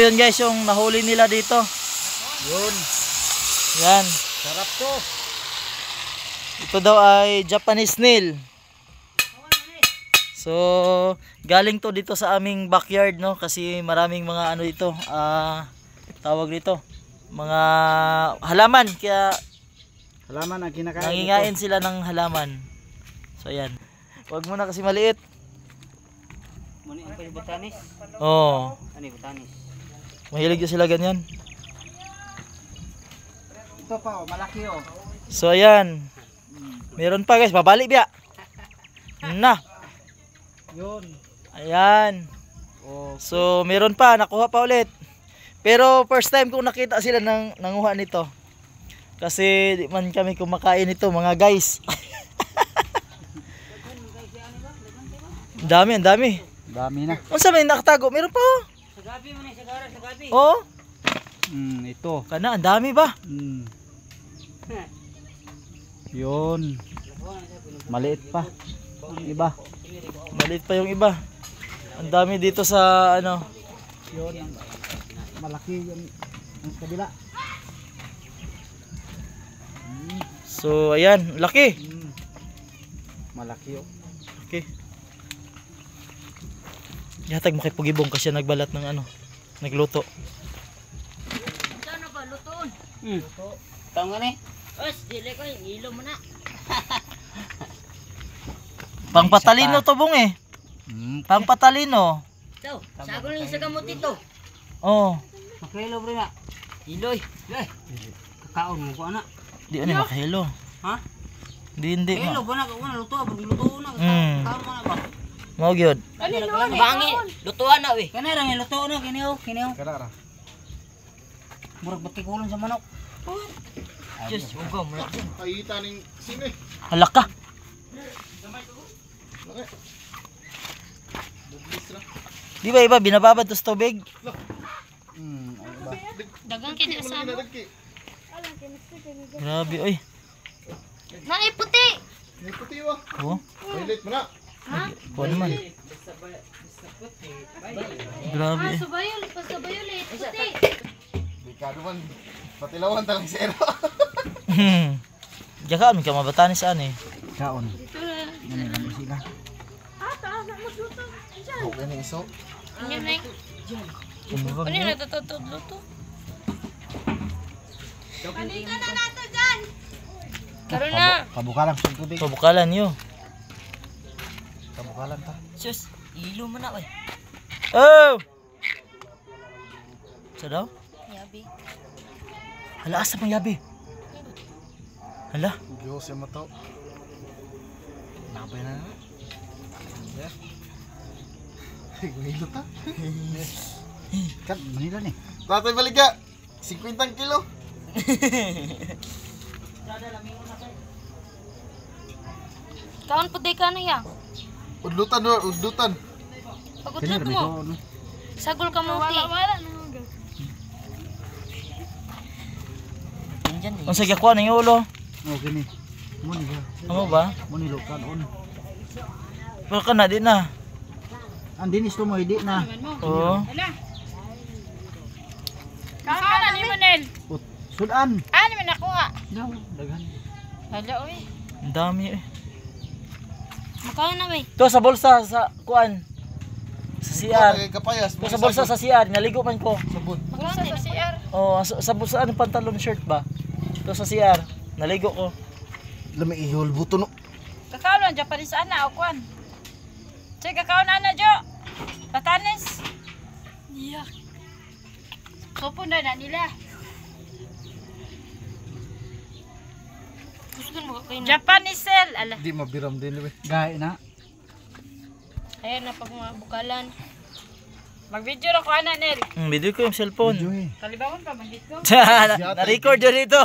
Yun guys, yung nahuli nila dito. Yun. Yan. Sarap to. Ito daw ay Japanese snail. So, galing to dito sa aming backyard, no? Kasi maraming mga ano dito, tawag dito, mga halaman. Kaya Halaman ang kinakain. nangingain sila ng halaman. So, ayan. Huwag muna kasi maliit. Muni ang kayo botanis. Oo. Ano yung botanis? Mahilig sila ganyan. Ito pa, malaki oh. So, ayan. Meron pa guys, babalik biya. Na. Yun. Ayan. Oh. So, meron pa, nakuha pa ulit. Pero first time kong nakita sila nanguha nito. Kasi di man kami kumakain nito, mga guys. Ang dami. Dami na. Unsa may nakatago? Meron pa oh. Sa gabi mo na, sa gara, sa gabi. Oh, Ito. kana ang dami ba? Yun. Maliit pa. Ang iba. Maliit pa yung iba. Ang dami dito sa ano. Yun. Malaki yun. Ang kabila. So, ayan, laki. Malaki oh. Okay. Yatag mo kay Pugibong kasi nagbalat ng ano, nagluto. Saan ba, lutoon? Tao nga ni? Os, dili ko, ilo mo na. Pangpatalino to bong eh. Pangpatalino. Ito, sagol niyo sa gamot ito. Oh, Makilo bro na. Iloy. Iloy. Kakaon mo ko anak. di ano makahilo. Ha? Hindi Kilo ma. ba na? Kung na luto, pag luto na. Kakaon mo na ba? Mao gyud. Bangi, lutuan na we. Kanera nga luto na, kiniyo. Kada ra. Murag batikulon sa manok. Diyos, ugaw mo na. Kayita ning sine. Halak ka. Di ba iba binababad to sa tubig? Dagang kini sa mo. Grabe oy. Nai puti. May puti wa. Oh, Violet mo na. kuha naman. Grabe. Subayol, pasabayol puti. Bikado man. Patilawan talang zero. Jaka mi ka mabatanis ani. Kaon. Dito na. Yan lang sila. Taas na magluto. Okay na iso. Yan na. Ano na luto? Halika na nato dyan. Karon na. Kabukalan sa tubig. Pabukalan yo. Kabukalan ta. Diyos, ilo mo na we. Oh. Sa daw? Yabi. Hala asa pang yabi. Hala. Diyos yung mato. Nabay na. Yeah. Gumilo ta. Kat, Manila ni. Tatay balik ka. 50 kilo. Kaon puti ka na ya. Udlutan do, udlutan. Pagutlut mo. Sagol ka mo ti. Unsa gyakwa ning ulo? Okay ni. Muni ba? Amo ba? Muni lukan on. Pero kana di na. Andin isto mo hindi na. Oo. Kaon na ni Manel. Sudan. Ano man nakuha? Daw, daghan. Hala oy. Ang dami eh. Makaon na may. To sa bulsa sa kuan. Sa CR. Kapayas. To sa bulsa sa CR, naligo man ko. sabon. Makaon sa CR. Oh, sa bulsa ano pantalon shirt ba? To sa CR, naligo ko. Lami ihol buto no. Kakaon lang Japanese ana o kwan. Sige kakaon ana jo. Batanes. Iya. Sopo na nila. Japanese cell. Ala. Di mabiram din we. Gahi na. Ayan na pag mga bukalan. Mag-video na ko ana Nel. Video ko yung cellphone. Enjoy. Kalibawon pa man dito. Na-record yun ito.